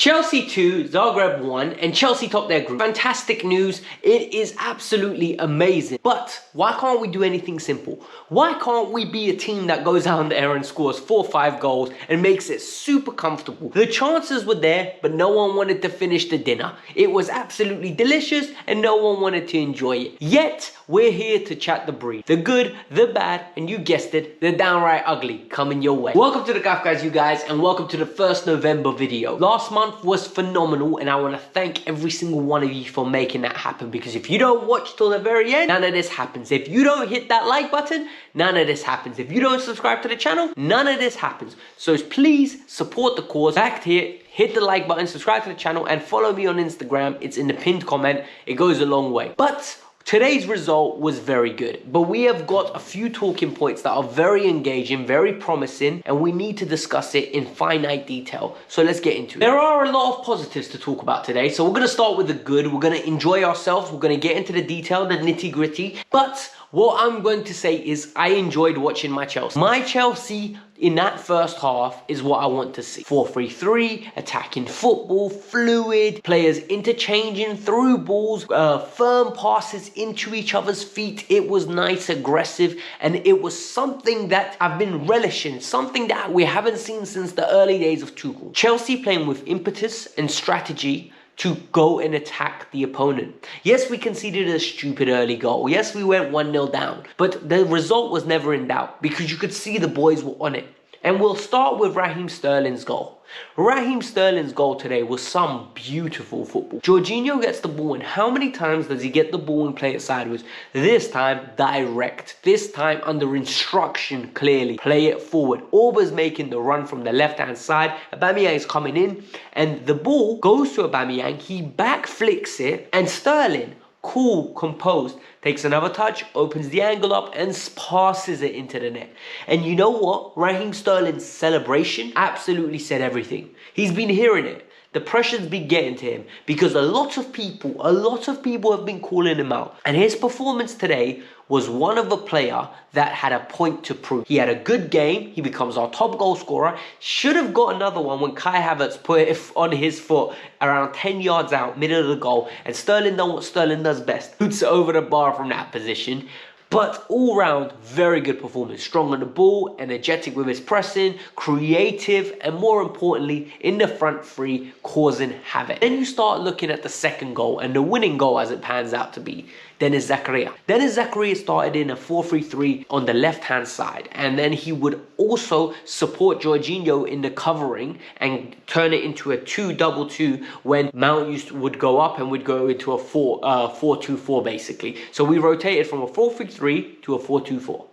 Chelsea 2, Zagreb 1, and Chelsea top their group. Fantastic news. It is absolutely amazing. But why can't we do anything simple? Why can't we be a team that goes out there and scores 4 or 5 goals and makes it super comfortable? The chances were there, but no one wanted to finish the dinner. It was absolutely delicious and no one wanted to enjoy it. Yet, we're here to chat the breed. The good, the bad, and you guessed it, the downright ugly coming your way. Welcome to the Kavkas, you guys, and welcome to the first November video. Last month was phenomenal, and I want to thank every single one of you for making that happen, because if you don't watch till the very end, none of this happens. If you don't hit that like button, none of this happens. If you don't subscribe to the channel, none of this happens. So please support the cause. Back here, hit the like button, subscribe to the channel, and follow me on Instagram. It's in the pinned comment. It goes a long way. But today's result was very good, but we have got a few talking points that are very engaging, very promising, and we need to discuss it in finite detail. So let's get into it. There are a lot of positives to talk about today, so we're going to start with the good. We're going to enjoy ourselves. We're going to get into the detail, the nitty-gritty. But what I'm going to say is I enjoyed watching my Chelsea. My Chelsea in that first half is what I want to see. 4-3-3, attacking football, fluid, players interchanging through balls, firm passes into each other's feet. It was nice, aggressive, and it was something that I've been relishing, something that we haven't seen since the early days of Tuchel. Chelsea playing with impetus and strategy to go and attack the opponent. Yes, we conceded a stupid early goal. Yes, we went 1-0 down. But the result was never in doubt because you could see the boys were on it. And we'll start with Raheem Sterling's goal. Raheem Sterling's goal today was some beautiful football. Jorginho gets the ball, and how many times does he get the ball and play it sideways? This time, direct. This time, under instruction, clearly. Play it forward. Auba's making the run from the left-hand side. Aubameyang is coming in, and the ball goes to Aubameyang. He back flicks it, and Sterling, cool, composed, takes another touch, opens the angle up, and passes it into the net. And you know what? Raheem Sterling's celebration absolutely said everything. He's been hearing it. The pressure's been getting to him because a lot of people have been calling him out. And his performance today was one of a player that had a point to prove. He had a good game. He becomes our top goal scorer. Should have got another one when Kai Havertz put it on his foot around 10 yards out, middle of the goal. And Sterling done what Sterling does best. Boots it over the bar from that position. But all round, very good performance. Strong on the ball, energetic with his pressing, creative, and more importantly, in the front three, causing havoc. Then you start looking at the second goal, and the winning goal as it pans out to be Zakaria. Zakaria started in a 4-3-3 on the left-hand side, and then he would also support Jorginho in the covering and turn it into a 2-2-2 when Mount would go up and would go into a 4-2-4 basically. So we rotated from a 4-3-3 to a 4-2-4.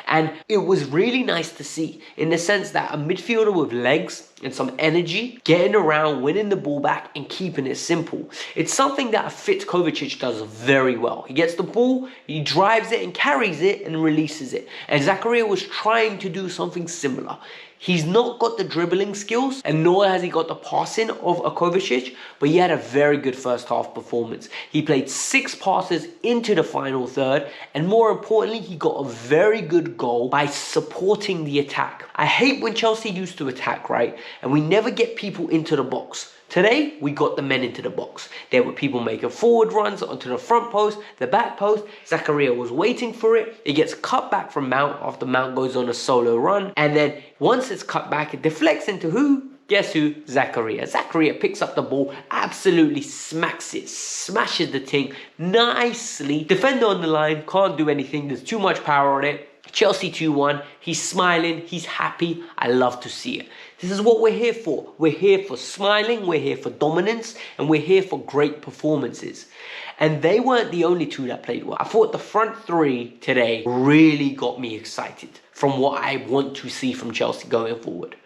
And it was really nice to see in the sense that a midfielder with legs and some energy, getting around, winning the ball back and keeping it simple. It's something that a fit Kovacic does very well. He gets the ball, he drives it and carries it and releases it. And Zakaria was trying to do something similar. He's not got the dribbling skills, and nor has he got the passing of a Kovacic, but he had a very good first half performance. He played 6 passes into the final third, and more importantly, he got a very good goal by supporting the attack. I hate when Chelsea used to attack, right? And we never get people into the box. Today, we got the men into the box. There were people making forward runs onto the front post, the back post. Zakaria was waiting for it. It gets cut back from Mount after Mount goes on a solo run. And then once it's cut back, it deflects into who? Guess who? Zakaria. Zakaria picks up the ball, absolutely smacks it, smashes the thing nicely. Defender on the line, can't do anything. There's too much power on it. Chelsea 2-1, he's smiling, he's happy. I love to see it. This is what we're here for. We're here for smiling, we're here for dominance, and we're here for great performances. And they weren't the only two that played well. I thought the front three today really got me excited from what I want to see from Chelsea going forward.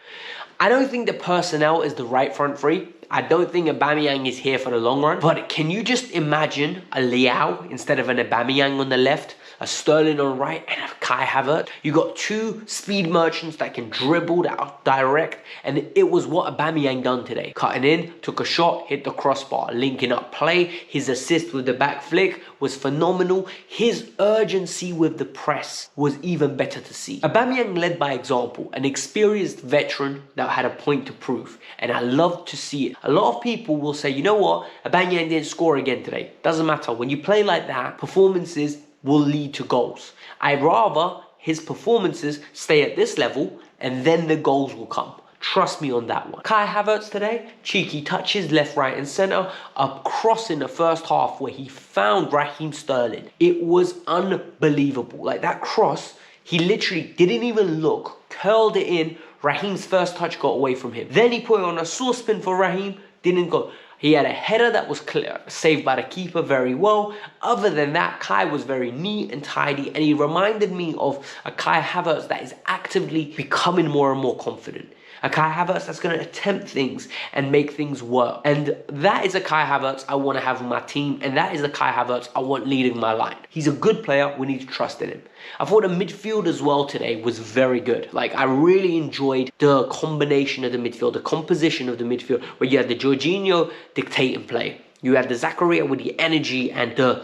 I don't think the personnel is the right front three. I don't think Aubameyang is here for the long run. But can you just imagine a Leao instead of an Aubameyang on the left? A Sterling on the right and a Kai Havertz. You got 2 speed merchants that can dribble, that are direct. And it was what Aubameyang done today. Cutting in, took a shot, hit the crossbar, linking up play. His assist with the back flick was phenomenal. His urgency with the press was even better to see. Aubameyang led by example, an experienced veteran that had a point to prove, and I love to see it. A lot of people will say, you know what, Aubameyang didn't score again today. Doesn't matter. When you play like that, performances will lead to goals. I'd rather his performances stay at this level and then the goals will come. Trust me on that one. Kai Havertz today, cheeky touches left, right and centre. A cross in the first half where he found Raheem Sterling. It was unbelievable. Like that cross, he literally didn't even look, curled it in. Raheem's first touch got away from him. Then he put it on a saucepan for Raheem, didn't go. He had a header that was clear, saved by the keeper very well. Other than that, Kai was very neat and tidy, and he reminded me of a Kai Havertz that is actively becoming more and more confident. A Kai Havertz that's going to attempt things and make things work. And that is a Kai Havertz I want to have on my team, and that is the Kai Havertz I want leading my line. He's a good player. We need to trust in him. I thought the midfield as well today was very good. Like, I really enjoyed the combination of the midfield, the composition of the midfield, where you had the Jorginho dictating play. You had the Zakaria with the energy and the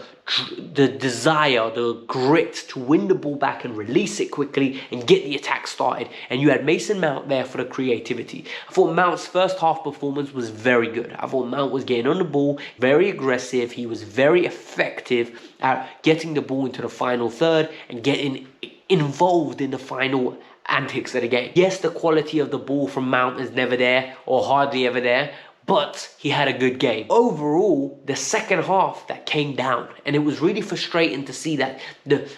desire, the grit to win the ball back and release it quickly and get the attack started. And you had Mason Mount there for the creativity. I thought Mount's first half performance was very good. I thought Mount was getting on the ball, very aggressive. He was very effective at getting the ball into the final third and getting involved in the final antics of the game. Yes, the quality of the ball from Mount is never there or hardly ever there, but he had a good game. Overall, the second half that came down, and it was really frustrating to see that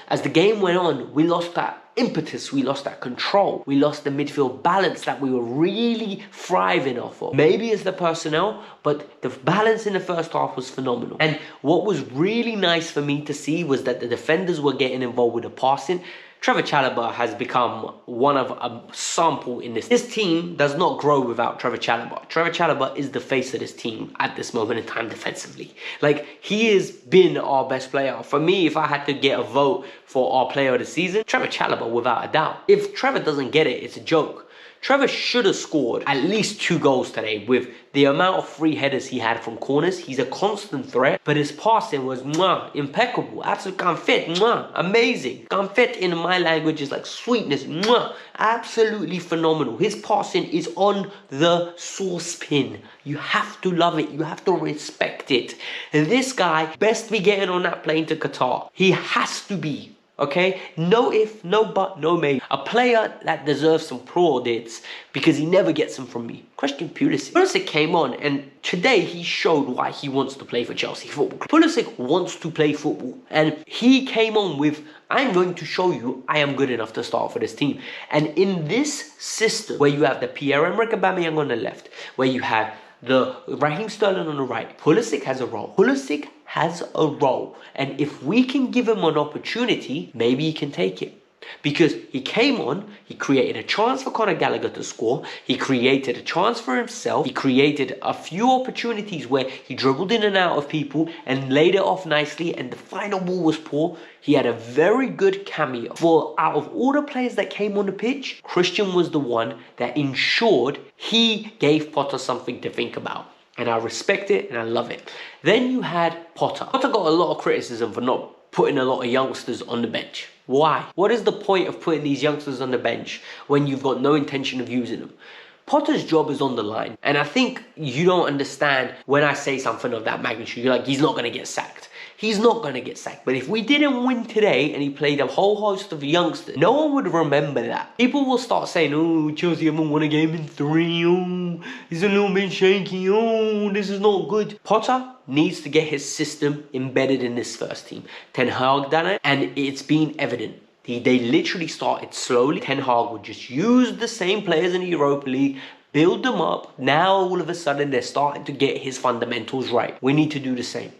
as the game went on, we lost that impetus, we lost that control, we lost the midfield balance that we were really thriving off of. Maybe it's the personnel, but the balance in the first half was phenomenal. And what was really nice for me to see was that the defenders were getting involved with the passing. Trevor Chalobah has become one of a sample in this. This team does not grow without Trevor Chalobah. Trevor Chalobah is the face of this team at this moment in time defensively. Like, he has been our best player. For me, if I had to get a vote for our player of the season, Trevor Chalobah without a doubt. If Trevor doesn't get it, it's a joke. Trevor should have scored at least 2 goals today with the amount of free headers he had from corners. He's a constant threat, but his passing was impeccable. Absolute confit, amazing. Confit in my language is like sweetness, absolutely phenomenal. His passing is on the saucepan. You have to love it. You have to respect it. And this guy best be getting on that plane to Qatar. He has to be. Okay, no if, no but, no maybe. A player that deserves some plaudits because he never gets them from me. Christian Pulisic. Pulisic came on and today he showed why he wants to play for Chelsea Football Club. Pulisic wants to play football and he came on with, I'm going to show you I am good enough to start for this team. And in this system where you have the Pierre-Emerick Aubameyang on the left, where you have the Raheem Sterling on the right, Pulisic has a role. Pulisic has a role, and if we can give him an opportunity, maybe he can take it. Because he came on, he created a chance for Conor Gallagher to score, he created a chance for himself, he created a few opportunities where he dribbled in and out of people and laid it off nicely, and the final ball was poor. He had a very good cameo. For out of all the players that came on the pitch, Christian was the one that ensured he gave Potter something to think about. And I respect it and I love it. Then you had Potter. Potter got a lot of criticism for not putting a lot of youngsters on the bench. Why? What is the point of putting these youngsters on the bench when you've got no intention of using them? Potter's job is on the line. And I think you don't understand when I say something of that magnitude. You're like, he's not going to get sacked. He's not going to get sacked. But if we didn't win today and he played a whole host of youngsters, no one would remember that. People will start saying, oh, Chelsea haven't won a game in 3. Oh, he's a little bit shaky. Oh, this is not good. Potter needs to get his system embedded in this first team. Ten Hag done it, and it's been evident. They literally started slowly. Ten Hag would just use the same players in the Europa League, build them up. Now, all of a sudden, they're starting to get his fundamentals right. We need to do the same.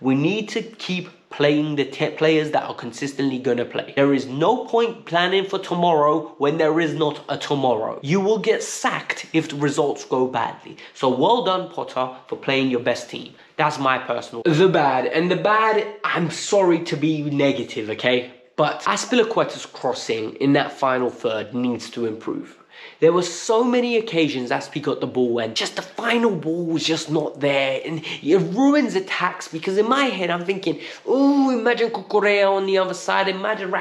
We need to keep playing the players that are consistently going to play. There is no point planning for tomorrow when there is not a tomorrow. You will get sacked if the results go badly. So well done, Potter, for playing your best team. That's my personal. The bad, I'm sorry to be negative, okay? But Azpilicueta's crossing in that final third needs to improve. There were so many occasions Aspi got the ball and just the final ball was just not there, and it ruins attacks because in my head I'm thinking, oh, imagine Cucurella on the other side, imagine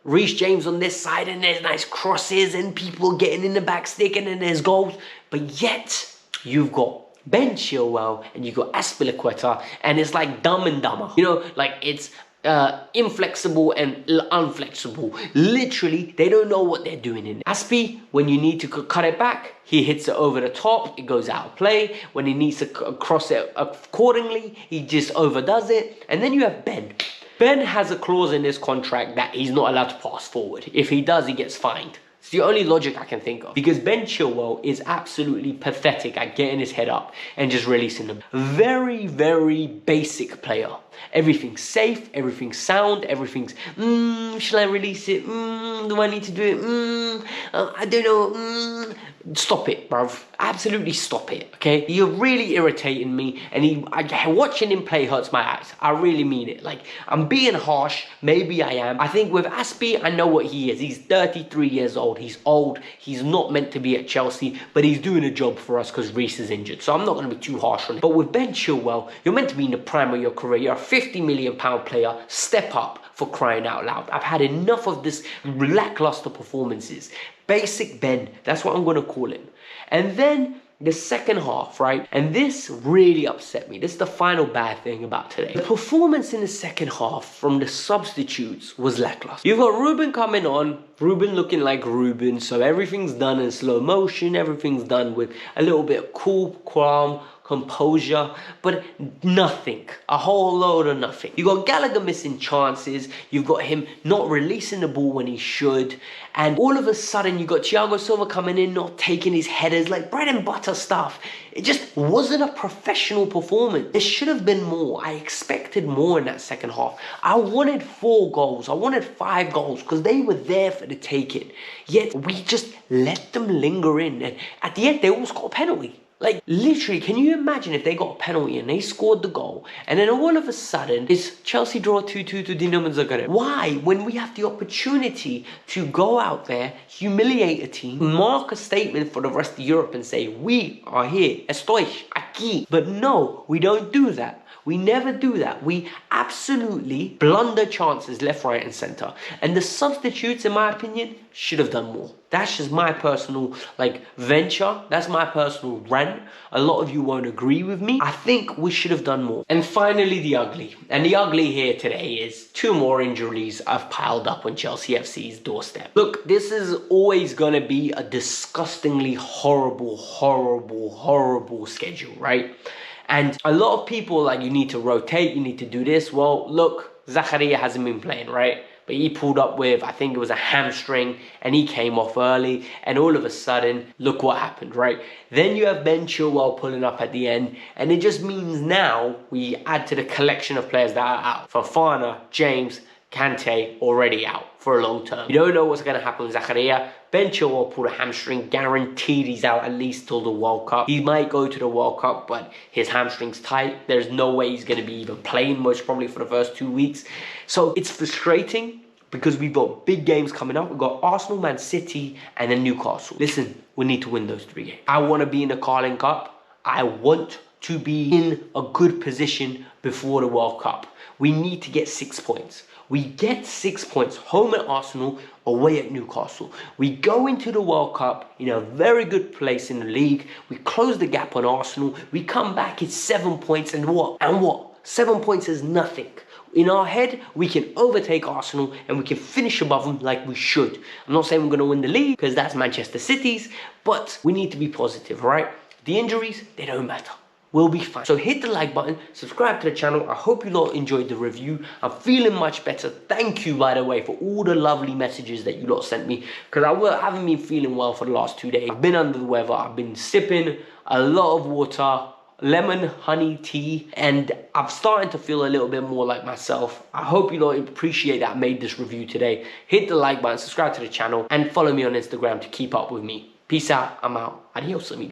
Reece James on this side, and there's nice crosses and people getting in the back stick, and then there's goals. But yet you've got Ben Chilwell and you've got Azpilicueta, and it's like Dumb and Dumber. You know, like it's inflexible and unflexible. Literally, they don't know what they're doing in it. Aspi, when you need to cut it back, he hits it over the top, it goes out of play. When he needs to cross it accordingly, he just overdoes it. And then you have Ben. Ben has a clause in his contract that he's not allowed to pass forward. If he does, he gets fined. It's the only logic I can think of, because Ben Chilwell is absolutely pathetic at getting his head up and just releasing them. Very, very basic player. Everything's safe, everything's sound, everything's, shall I release it? Do I need to do it? I don't know. Stop it, bruv. Absolutely stop it, okay? You're really irritating me, and watching him play hurts my eyes. I really mean it. Like, I'm being harsh. Maybe I am. I think with Aspi, I know what he is. He's 33 years old. He's old. He's not meant to be at Chelsea, but he's doing a job for us because Reece is injured. So I'm not going to be too harsh on it. But with Ben Chilwell, you're meant to be in the prime of your career. You're a £50 million player. Step up, for crying out loud. I've had enough of this lackluster performances. Basic Ben, that's what I'm going to call him. And then the second half, right? And this really upset me. This is the final bad thing about today. The performance in the second half from the substitutes was lackluster. You've got Ruben coming on, Ruben looking like Ruben, so everything's done in slow motion, everything's done with a little bit of cool, calm, composure, but nothing. A whole load of nothing. You got Gallagher missing chances, you've got him not releasing the ball when he should, and all of a sudden you got Thiago Silva coming in, not taking his headers, like bread and butter stuff. It just wasn't a professional performance. There should have been more. I expected more in that second half. I wanted 4 goals, I wanted 5 goals, because they were there for the taking. Yet we just let them linger in, and at the end they almost got a penalty. Like, literally, can you imagine if they got a penalty and they scored the goal, and then all of a sudden, it's Chelsea draw 2-2 to Dinamo Zagreb? Why? When we have the opportunity to go out there, humiliate a team, mark a statement for the rest of Europe and say, we are here, estoy aquí. But no, we don't do that. We never do that. We absolutely blunder chances left, right, and centre. And the substitutes, in my opinion, should have done more. That's just my personal, venture. That's my personal rant. A lot of you won't agree with me. I think we should have done more. And finally, the ugly. And the ugly here today is 2 more injuries I've piled up on Chelsea FC's doorstep. Look, this is always going to be a disgustingly horrible, horrible, horrible schedule, right? And a lot of people you need to rotate, you need to do this. Well, look, Zakaria hasn't been playing, right? But he pulled up with, I think it was a hamstring, and he came off early, and all of a sudden, look what happened, right? Then you have Ben Chilwell pulling up at the end, and it just means now we add to the collection of players that are out. Fofana, James, Kante already out for a long term. You don't know what's going to happen with Zakaria. Ben Chilwell pulled a hamstring, guaranteed he's out at least till the World Cup. He might go to the World Cup, but his hamstring's tight. There's no way he's going to be even playing, most probably for the first 2 weeks. So it's frustrating because we've got big games coming up. We've got Arsenal, Man City, and then Newcastle. Listen, we need to win those 3 games. I want to be in the Carling Cup. I want to be in a good position before the World Cup. We need to get 6 points. We get 6 points, home at Arsenal, away at Newcastle. We go into the World Cup in a very good place in the league. We close the gap on Arsenal. We come back, it's 7 points, and what? 7 points is nothing. In our head, we can overtake Arsenal and we can finish above them like we should. I'm not saying we're going to win the league because that's Manchester City's, but we need to be positive, right? The injuries, they don't matter. We'll be fine. So hit the like button, subscribe to the channel. I hope you lot enjoyed the review. I'm feeling much better. Thank you, by the way, for all the lovely messages that you lot sent me, because I haven't been feeling well for the last 2 days. I've been under the weather. I've been sipping a lot of water, lemon honey tea, and I'm starting to feel a little bit more like myself. I hope you lot appreciate that I made this review today. Hit the like button, subscribe to the channel, and follow me on Instagram to keep up with me. Peace out. I'm out. Adios, amigos.